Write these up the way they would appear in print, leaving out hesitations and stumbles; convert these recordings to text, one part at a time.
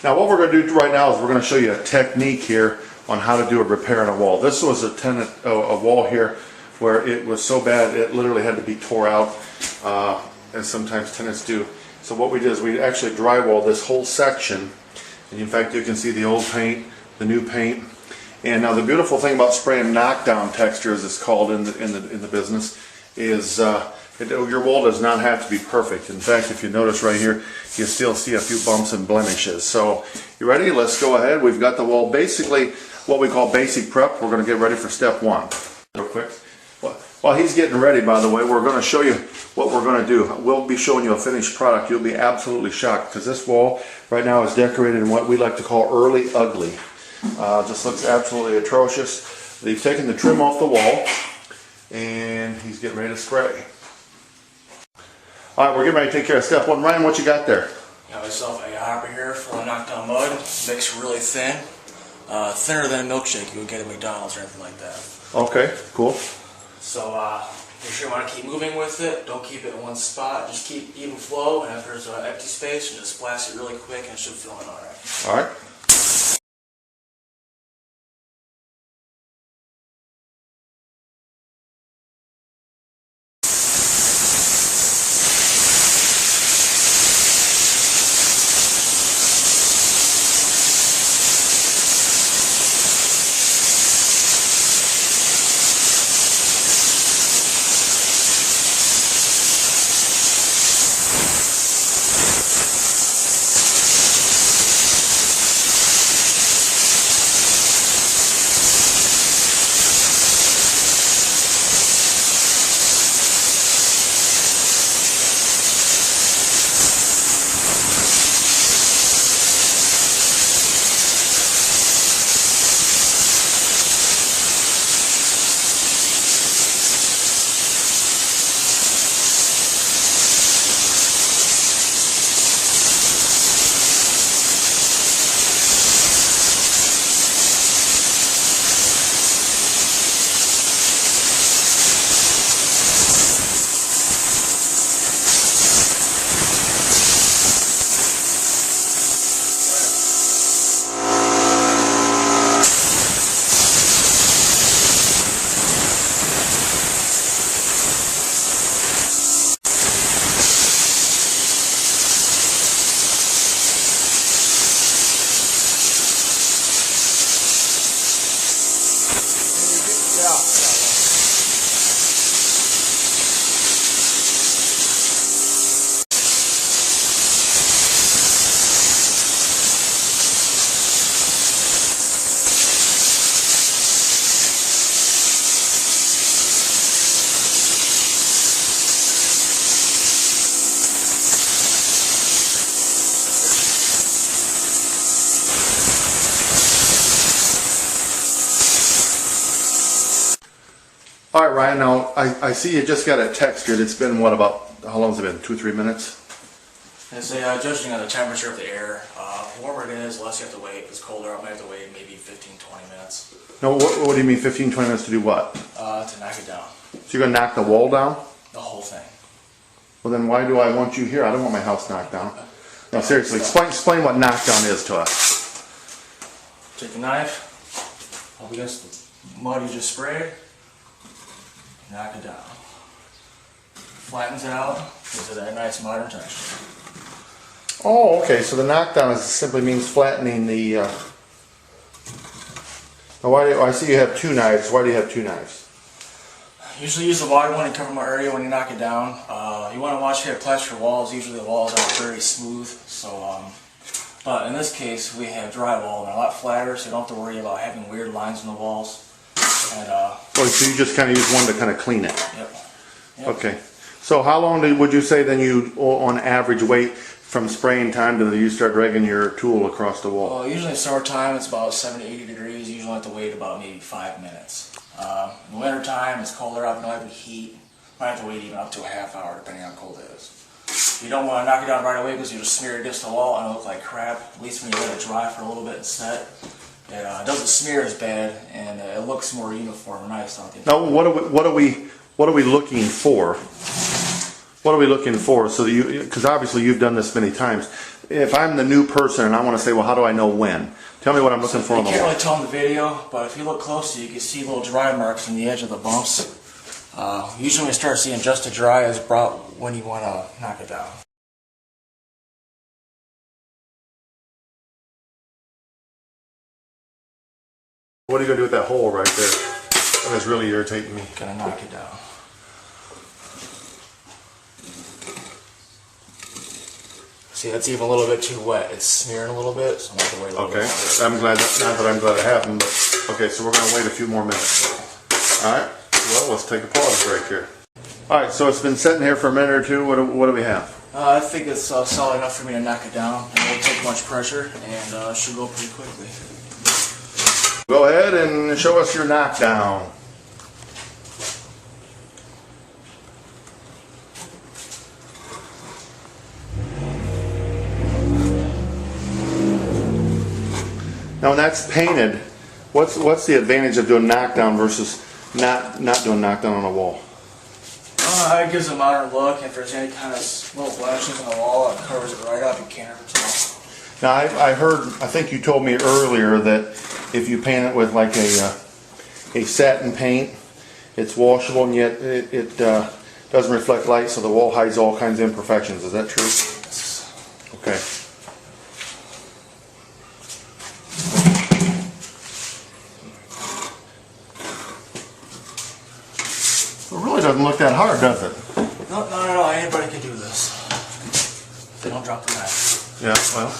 Now what we're going to do right now is we're going to show you a technique here on how to do a repair on a wall. This was a wall here where it was so bad it literally had to be tore out, as sometimes tenants do. So what we did is we actually drywalled this whole section, and in fact you can see the old paint, the new paint. And now the beautiful thing about spraying knockdown texture, as it's called in the business, is your wall does not have to be perfect. In fact, if you notice right here, you still see a few bumps and blemishes. So you ready? Let's go ahead. We've got the wall basically what we call basic prep. We're going to get ready for step one. Real quick. While he's getting ready, by the way, we're going to show you what we're going to do. We'll be showing you a finished product. You'll be absolutely shocked because this wall right now is decorated in what we like to call early ugly. Just looks absolutely atrocious. They've taken the trim off the wall and he's getting ready to spray. Alright, we're getting ready to take care of step one. Ryan, what you got there? Got myself a hopper here full of knockdown mud. Mixed really thin. Thinner than a milkshake you would get at McDonald's or anything like that. Okay, cool. So make sure you want to keep moving with it. Don't keep it in one spot. Just keep even flow, and if there's an empty space, you just splash it really quick and it should fill in alright. Alright. Alright Ryan, now I see you just got it textured. It's been what, about, how long has it been? 2-3 minutes? It's judging on the temperature of the air. The warmer it is, the less you have to wait. If it's colder, I might have to wait maybe 15-20 minutes. No, what do you mean 15-20 minutes to do what? To knock it down. So you're going to knock the wall down? The whole thing. Well then why do I want you here? I don't want my house knocked down. No, seriously, explain what knockdown is to us. Take the knife, up against the mud you just sprayed, knock it down. Flattens it out, gives it that nice modern texture. Oh, okay, so the knockdown simply means flattening the... Now I see you have two knives. Why do you have two knives? Usually use the wide one to cover more area when you knock it down. You want to watch here at plaster walls. Usually the walls are very smooth, so but in this case we have drywall and they're a lot flatter, so you don't have to worry about having weird lines in the walls. And so you just kind of use one to kind of clean it. Yep. Okay. So how long would you say then you, on average, wait from spraying time to you start dragging your tool across the wall? Well, usually in summertime it's about 70 to 80 degrees. You usually have to wait about maybe 5 minutes. In the winter time it's colder out, you don't have the heat. You might have to wait even up to a half hour depending on how cold it is. You don't want to knock it down right away because you just smear it against the wall and it'll look like crap. At least when you let it dry for a little bit and set, it doesn't smear as bad and it looks more uniform and nice. Now, what are we looking for? What are we looking for? So that because obviously you've done this many times. if I'm the new person and I want to say, well, how do I know when? Tell me what I'm looking for on the You can't wall. really tell in the video, but if you look closely, you can see little dry marks on the edge of the bumps. Usually when you start seeing just a dry is about when you want to knock it down. What are you going to do with that hole right there? That is really irritating me. Gonna knock it down. See, that's even a little bit too wet. It's smearing a little bit, so I'm gonna have to wait a little Okay, bit. I'm glad that, not that I'm glad it happened, but okay, so we're gonna wait a few more minutes. All right, well, let's take a pause break here. All right, so it's been sitting here for a minute or two. What do we have? I think it's solid enough for me to knock it down. It won't take much pressure, and should go pretty quickly. Go ahead and show us your knockdown. Now, when that's painted, what's the advantage of doing knockdown versus not doing knockdown on a wall? It gives a modern look, and if there's any kind of little blemishes on the wall, it covers it right up. You can't ever tell. Now, I think you told me earlier that if you paint it with like a satin paint, it's washable, and yet it doesn't reflect light, so the wall hides all kinds of imperfections. Is that true? Okay. It really doesn't look that hard, does it? No, not at all. Anybody can do this. If they don't drop the knife. Yeah, well.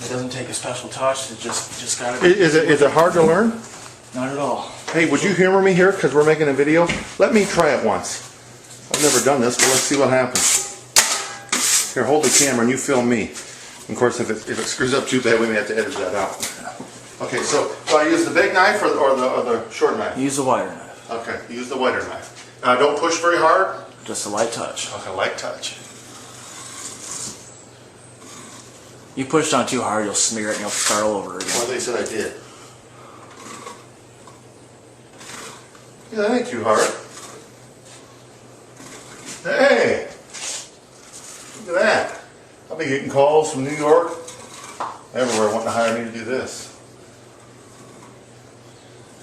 It doesn't take a special touch. It just got to be. Is it hard to learn? Not at all. Hey, would you humor me here because we're making a video? Let me try it once. I've never done this, but let's see what happens. Here, hold the camera and you film me. Of course, if it screws up too bad, we may have to edit that out. Okay, so I use the big knife or the short knife? Use the wider knife. Okay, use the wider knife. Don't push very hard. Just a light touch. Okay, light touch. You push down too hard, you'll smear it and you'll start all over again. Well, they said I did. Yeah, that ain't too hard. Hey! Look at that. I'll be getting calls from New York, everywhere, wanting to hire me to do this.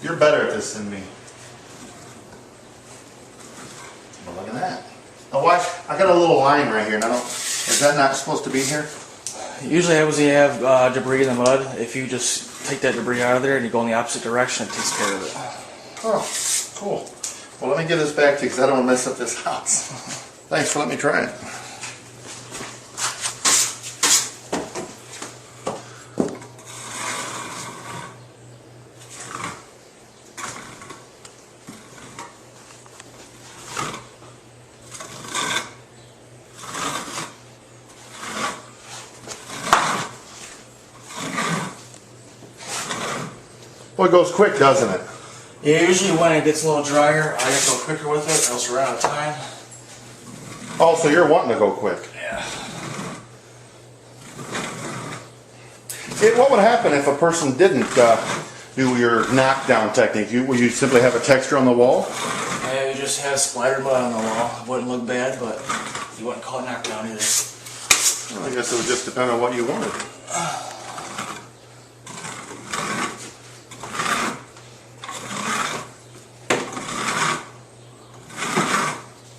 You're better at this than me. Well, look at that. Oh, watch. I got a little line right here. Now, is that not supposed to be here? Usually when you have debris in the mud, if you just take that debris out of there and you go in the opposite direction, it takes care of it. Oh, cool. Well, let me give this back to you because I don't want to mess up this house. Thanks for letting me try it. Well, it goes quick, doesn't it? Yeah, usually when it gets a little drier, I just go quicker with it, else we're out of time. Oh, so you're wanting to go quick. Yeah. What would happen if a person didn't do your knockdown technique? Would you simply have a texture on the wall? Yeah, you just have splattered mud on the wall. It wouldn't look bad, but you wouldn't call it knockdown either. Well, I guess it would just depend on what you wanted.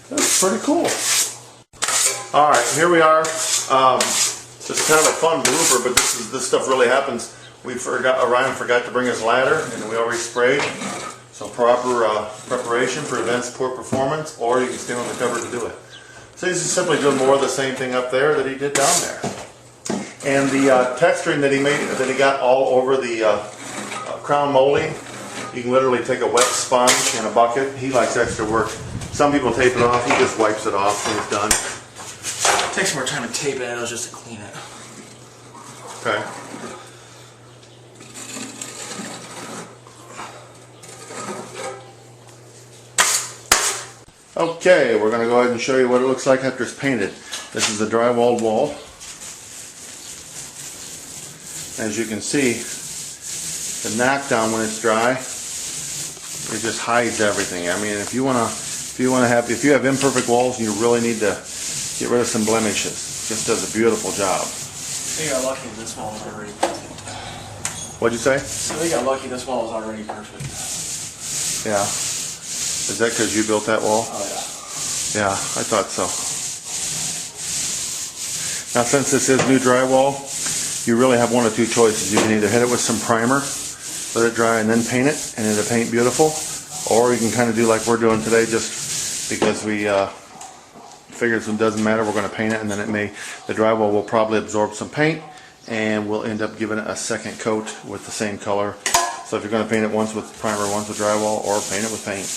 That's pretty cool. All right, here we are. Just kind of a fun blooper, but this stuff really happens. Ryan forgot to bring his ladder, and we already sprayed. So proper preparation prevents poor performance, or you can stay on the cover to do it. So he's simply doing more of the same thing up there that he did down there. And the texturing that he got all over the crown molding, you can literally take a wet sponge and a bucket. He likes extra work. Some people tape it off. He just wipes it off when it's done. It takes more time to tape it out just to clean it. Okay. Okay, we're going to go ahead and show you what it looks like after it's painted. This is the drywalled wall. As you can see, the knockdown when it's dry, it just hides everything. I mean, if you want to If you have imperfect walls, you really need to get rid of some blemishes. Just does a beautiful job. They got lucky this wall was already perfect. What'd you say? So they got lucky this wall was already perfect. Yeah. Is that because you built that wall? Oh Yeah, I thought so. Now, since this is new drywall, you really have one of two choices. You can either hit it with some primer, let it dry, and then paint it, and it'll paint beautiful, or you can kind of do like we're doing today, just because we figured it doesn't matter, we're going to paint it, and then the drywall will probably absorb some paint, and we'll end up giving it a second coat with the same color. So if you're going to paint it once with primer, once with drywall, or paint it with paint.